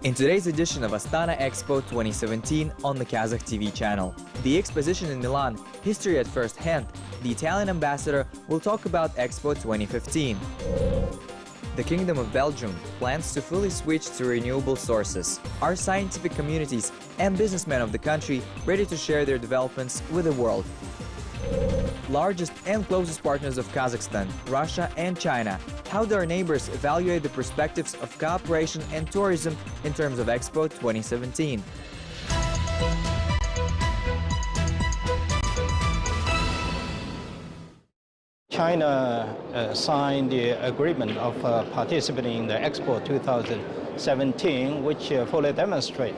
In today's edition of Astana Expo 2017 on the Kazakh TV channel, the exposition in Milan, history at first hand, the Italian ambassador will talk about Expo 2015. The Kingdom of Belgium plans to fully switch to renewable sources. Are scientific communities and businessmen of the country ready to share their developments with the world? Largest and closest partners of Kazakhstan, Russia and China. How do our neighbors evaluate the perspectives of cooperation and tourism in terms of Expo 2017? China signed the agreement of participating in the Expo 2017, which fully demonstrates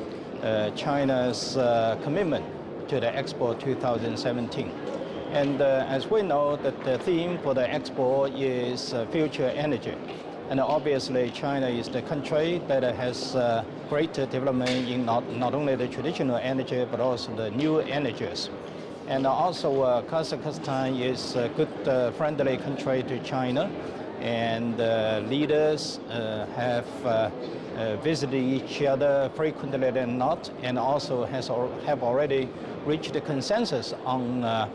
China's commitment to the Expo 2017. And as we know, that the theme for the Expo is future energy. And obviously, China is the country that has great development in not only the traditional energy, but also the new energies. And also, Kazakhstan is a good, friendly country to China. And leaders have visited each other frequently than not, and also have already reached a consensus on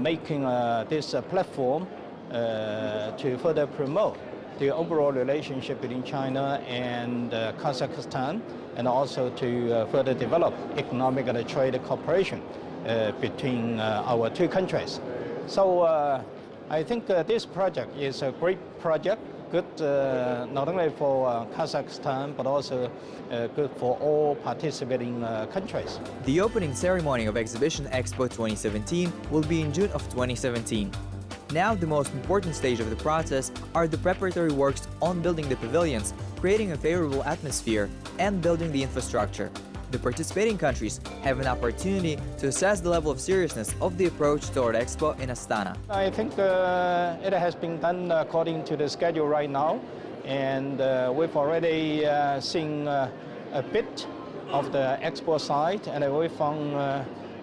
making this platform to further promote the overall relationship between China and Kazakhstan, and also to further develop economic and trade cooperation between our two countries. So I think this project is a great project, good not only for Kazakhstan, but also good for all participating countries. The opening ceremony of Exhibition Expo 2017 will be in June of 2017. Now the most important stage of the process are the preparatory works on building the pavilions, creating a favorable atmosphere, and building the infrastructure. The participating countries have an opportunity to assess the level of seriousness of the approach toward Expo in Astana. I think it has been done according to the schedule right now, and we've already seen a bit of the Expo site, and we found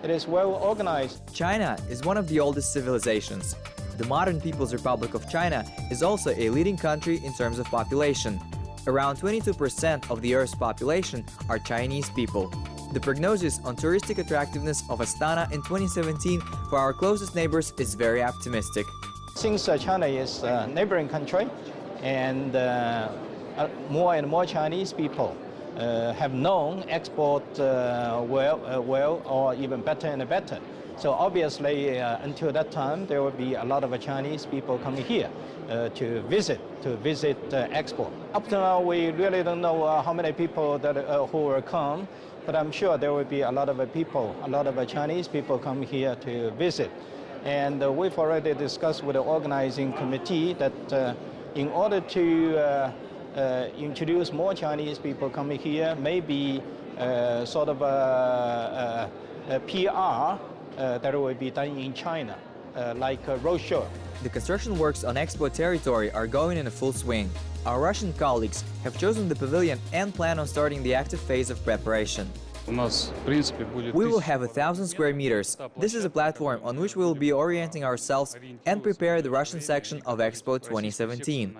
it is well organized. China is one of the oldest civilizations. The modern People's Republic of China is also a leading country in terms of population. Around 22% of the Earth's population are Chinese people. The prognosis on touristic attractiveness of Astana in 2017 for our closest neighbors is very optimistic. Since China is a neighboring country, and more and more Chinese people have known export well, or even better and better. So obviously, until that time, there will be a lot of Chinese people coming here to visit Expo. Up to now, we really don't know how many people that who will come, but I'm sure there will be a lot of people, a lot of Chinese people come here to visit. And we've already discussed with the organizing committee that in order to introduce more Chinese people coming here, maybe sort of a PR that will be done in China, like a roadshow. The construction works on Expo territory are going in a full swing. Our Russian colleagues have chosen the pavilion and plan on starting the active phase of preparation. We will have 1,000 square meters. This is a platform on which we will be orienting ourselves and prepare the Russian section of Expo 2017.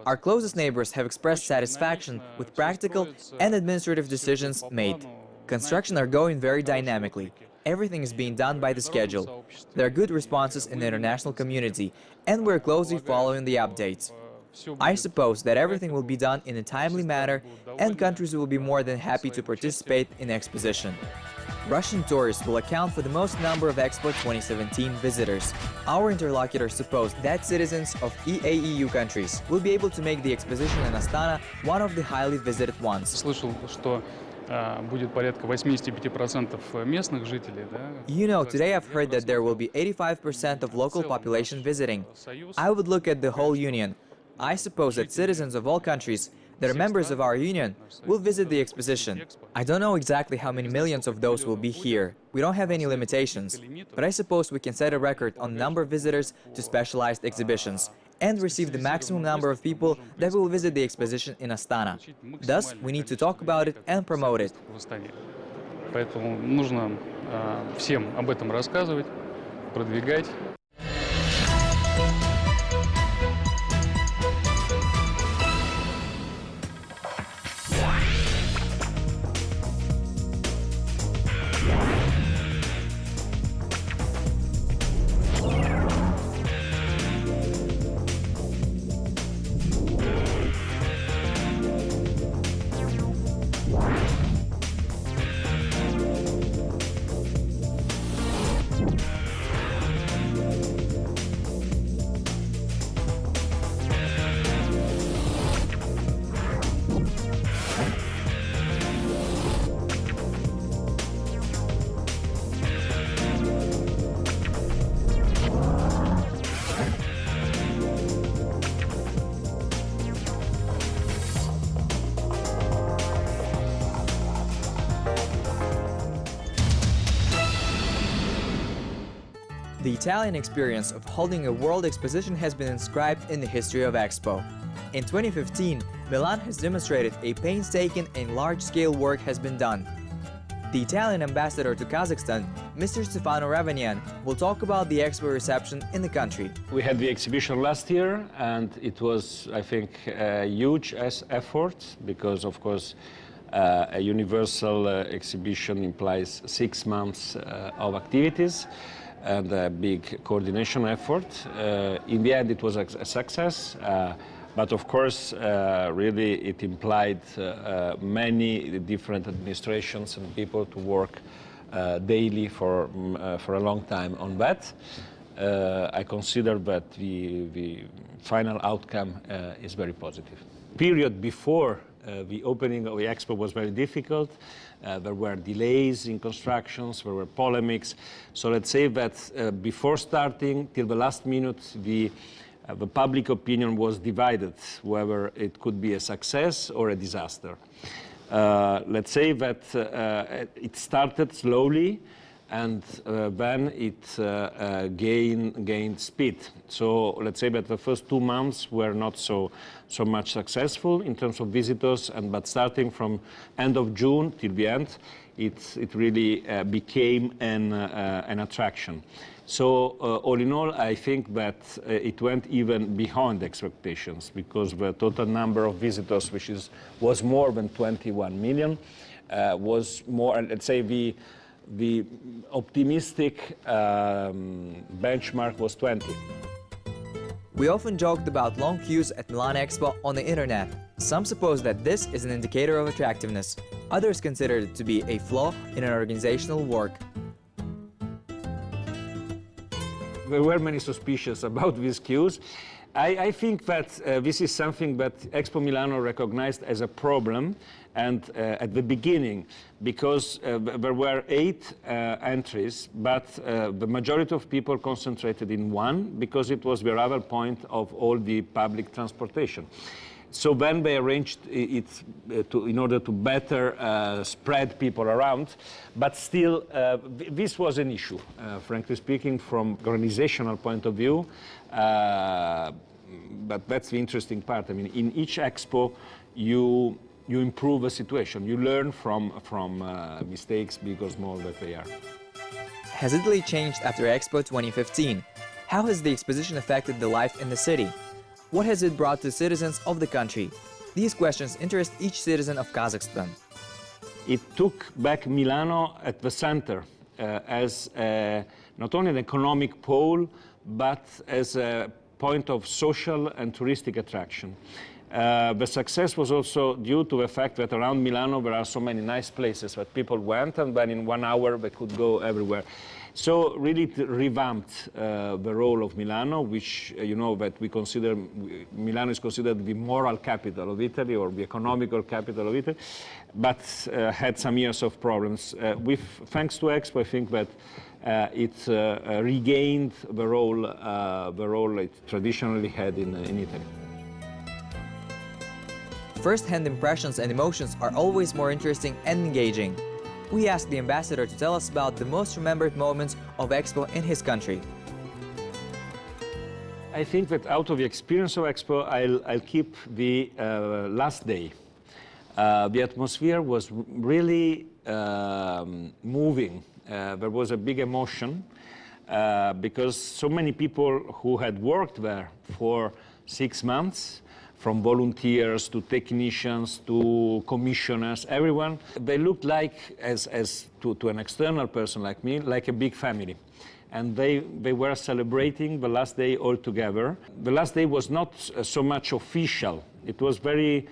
Our closest neighbors have expressed satisfaction with practical and administrative decisions made. Construction are going very dynamically. Everything is being done by the schedule. There are good responses in the international community, and we're closely following the updates. I suppose that everything will be done in a timely manner, and countries will be more than happy to participate in the exposition. Russian tourists will account for the most number of Expo 2017 visitors. Our interlocutors suppose that citizens of EAEU countries will be able to make the exposition in Astana one of the highly visited ones. You know, today I've heard that there will be 85% of local population visiting. I would look at the whole union. I suppose that citizens of all countries that are members of our union will visit the exposition. I don't know exactly how many millions of those will be here. We don't have any limitations, but I suppose we can set a record on the number of visitors to specialized exhibitions and receive the maximum number of people that will visit the exposition in Astana. Thus, we need to talk about it and promote it. Поэтому нужно всем об этом рассказывать, продвигать. The Italian experience of holding a world exposition has been inscribed in the history of Expo. In 2015, Milan has demonstrated a painstaking and large-scale work has been done. The Italian ambassador to Kazakhstan, Mr. Stefano Ravagnan, will talk about the Expo reception in the country. We had the exhibition last year, and it was, I think, a huge effort because, of course, a universal exhibition implies 6 months of activities and a big coordination effort. In the end, it was a success. But of course, really, it implied many different administrations and people to work daily for a long time on that. I consider that the final outcome is very positive. The period before the opening of the Expo was very difficult. There were delays in constructions, there were polemics. So let's say that before starting, till the last minute, the public opinion was divided, whether it could be a success or a disaster. Let's say that it started slowly, and then it gained speed. So let's say that the first 2 months were not so much successful in terms of visitors, but starting from end of June till the end, it really became an attraction. So all in all, I think that it went even beyond expectations, because the total number of visitors, which was more than 21 million, was more, let's say, the optimistic benchmark was 20. We often joked about long queues at Milan Expo on the internet. Some suppose that this is an indicator of attractiveness. Others consider it to be a flaw in an organizational work. There were many suspicions about these queues. I think that this is something that Expo Milano recognized as a problem, and at the beginning, because there were 8 entries, but the majority of people concentrated in one, because it was the arrival point of all the public transportation. So then they arranged it in order to better spread people around, but still this was an issue, frankly speaking, from organizational point of view. But that's the interesting part. I mean, in each expo, you improve a situation. You learn from mistakes, big or small, that they are. Has Italy changed after Expo 2015? How has the exposition affected the life in the city? What has it brought to citizens of the country? These questions interest each citizen of Kazakhstan. It took back Milano at the center as not only an economic pole, but as a point of social and touristic attraction. The success was also due to the fact that around Milano there are so many nice places that people went, and then in 1 hour they could go everywhere. So really it revamped the role of Milano, which you know that Milano is considered the moral capital of Italy, or the economical capital of Italy, but had some years of problems. Thanks to Expo, I think that it regained the role it traditionally had in Italy. First-hand impressions and emotions are always more interesting and engaging. We asked the ambassador to tell us about the most remembered moments of Expo in his country. I think that out of the experience of Expo, I'll keep the last day. The atmosphere was really moving. There was a big emotion because so many people who had worked there for 6 months, from volunteers to technicians to commissioners, everyone, they looked like, to an external person like me, like a big family. And they were celebrating the last day all together. The last day was not so much official. It was very,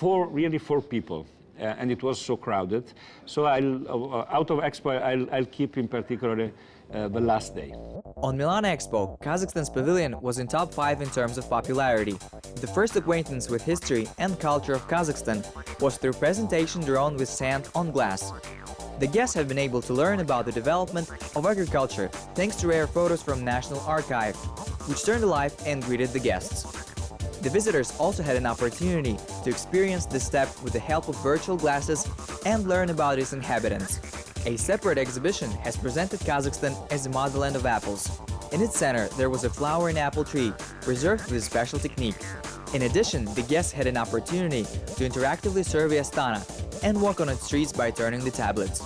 really for people. And it was so crowded. So out of Expo, I'll keep in particular the last day. On Milan Expo, Kazakhstan's pavilion was in top 5 in terms of popularity. The first acquaintance with history and culture of Kazakhstan was through presentation drawn with sand on glass. The guests have been able to learn about the development of agriculture thanks to rare photos from National Archive, which turned alive and greeted the guests. The visitors also had an opportunity to experience this steppe with the help of virtual glasses and learn about its inhabitants. A separate exhibition has presented Kazakhstan as the motherland of apples. In its center, there was a flowering apple tree, preserved with a special technique. In addition, the guests had an opportunity to interactively survey Astana and walk on its streets by turning the tablets.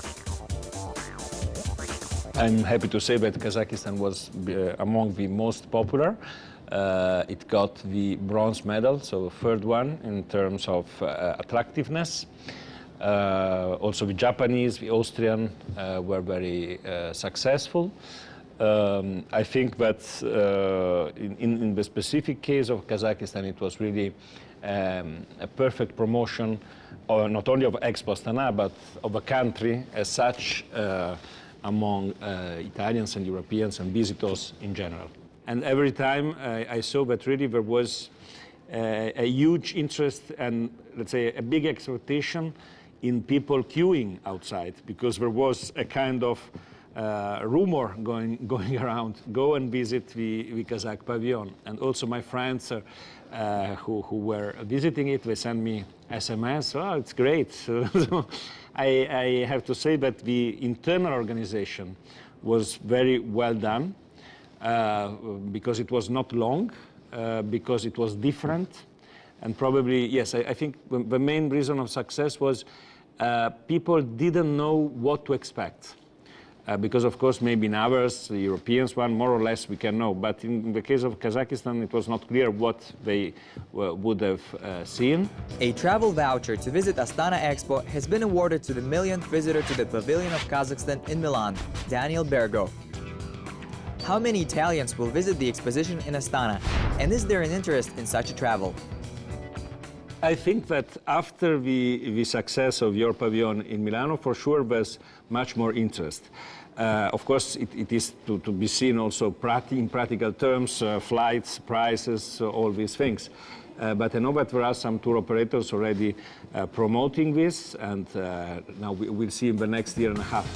I'm happy to say that Kazakhstan was among the most popular. It got the bronze medal, so the third one in terms of attractiveness. Also the Japanese, the Austrian were very successful. I think that in the specific case of Kazakhstan, it was really a perfect promotion not only of Expo Astana, but of a country as such among Italians and Europeans and visitors in general. And every time I saw that really there was a huge interest and, let's say, a big expectation in people queuing outside, because there was a kind of rumor going around, go and visit the Kazakh pavilion. And also my friends who were visiting it, they sent me SMS, oh, it's great. So I have to say that the internal organization was very well done, because it was not long, because it was different, and probably, yes, I think the main reason of success was people didn't know what to expect. Because, of course, maybe in ours, the Europeans one, more or less we can know. But in the case of Kazakhstan, it was not clear what they would have seen. A travel voucher to visit Astana Expo has been awarded to the millionth visitor to the Pavilion of Kazakhstan in Milan, Daniel Bergo. How many Italians will visit the exposition in Astana? And is there an interest in such a travel? I think that after the success of your pavilion in Milano, for sure there's much more interest. Of course, it is to be seen also in practical terms, flights, prices, all these things. But I know that there are some tour operators already promoting this, and now we'll see in the next year and a half.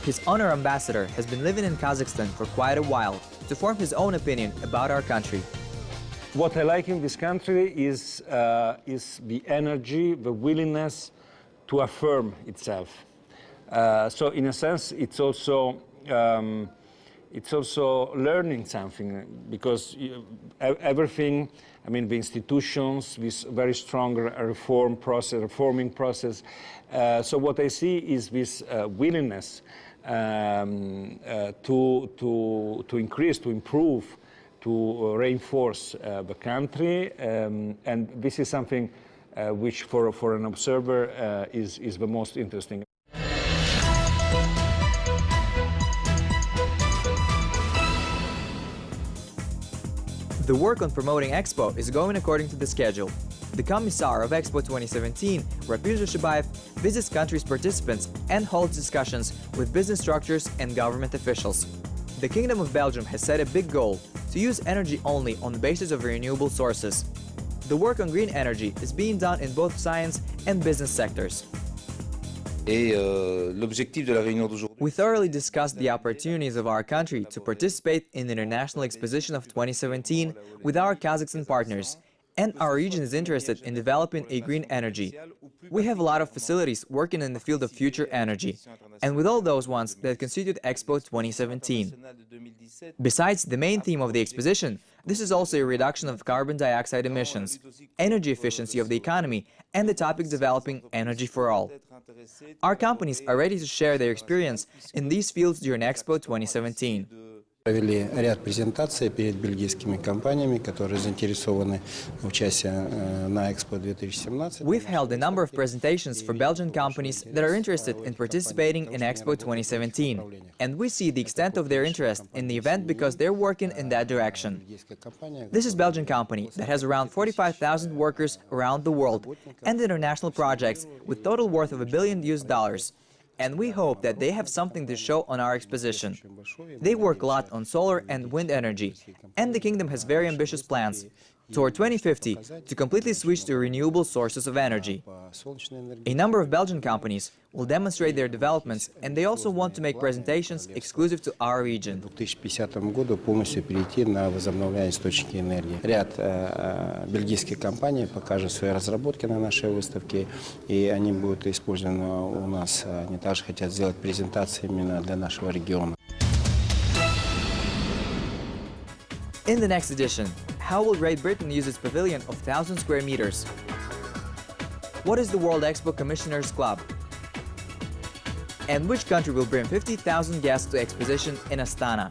His honor ambassador has been living in Kazakhstan for quite a while to form his own opinion about our country. What I like in this country is the energy, the willingness to affirm itself. So in a sense, it's also learning something, because everything, I mean, the institutions, this very strong reforming process. So what I see is this willingness to increase, to improve, to reinforce the country, and this is something which for an observer is the most interesting. The work on promoting Expo is going according to the schedule. The Commissar of Expo 2017, Jibek, visits country's participants and holds discussions with business structures and government officials. The Kingdom of Belgium has set a big goal to use energy only on the basis of renewable sources. The work on green energy is being done in both science and business sectors. We thoroughly discussed the opportunities of our country to participate in the International Exposition of 2017 with our Kazakhstan partners, and our region is interested in developing a green energy. We have a lot of facilities working in the field of future energy, and with all those ones that constitute Expo 2017. Besides the main theme of the exposition, this is also a reduction of carbon dioxide emissions, energy efficiency of the economy, and the topic developing energy for all. Our companies are ready to share their experience in these fields during Expo 2017. Провели ряд презентаций перед бельгийскими компаниями, которые заинтересованы в участии на Экспо 2017. We've held a number of presentations for Belgian companies that are interested in participating in Expo 2017, and we see the extent of their interest in the event because they're working in that direction. This is a Belgian company that has around 45,000 workers around the world and international projects with total worth of $1 billion. And we hope that they have something to show on our exposition. They work a lot on solar and wind energy, and the Kingdom has very ambitious plans. toward 2050 to completely switch to renewable sources of energy. A number of Belgian companies will demonstrate their developments, and they also want to make presentations exclusive to our region. К 2050 году полностью перейти на возобновляемые источники энергии. Ряд бельгийских компаний покажут свои разработки на нашей выставке, и они будут использованы у нас. Они также хотят сделать презентации именно для нашего региона. In the next edition, how will Great Britain use its pavilion of 1,000 square meters? What is the World Expo Commissioners Club? And which country will bring 50,000 guests to exposition in Astana?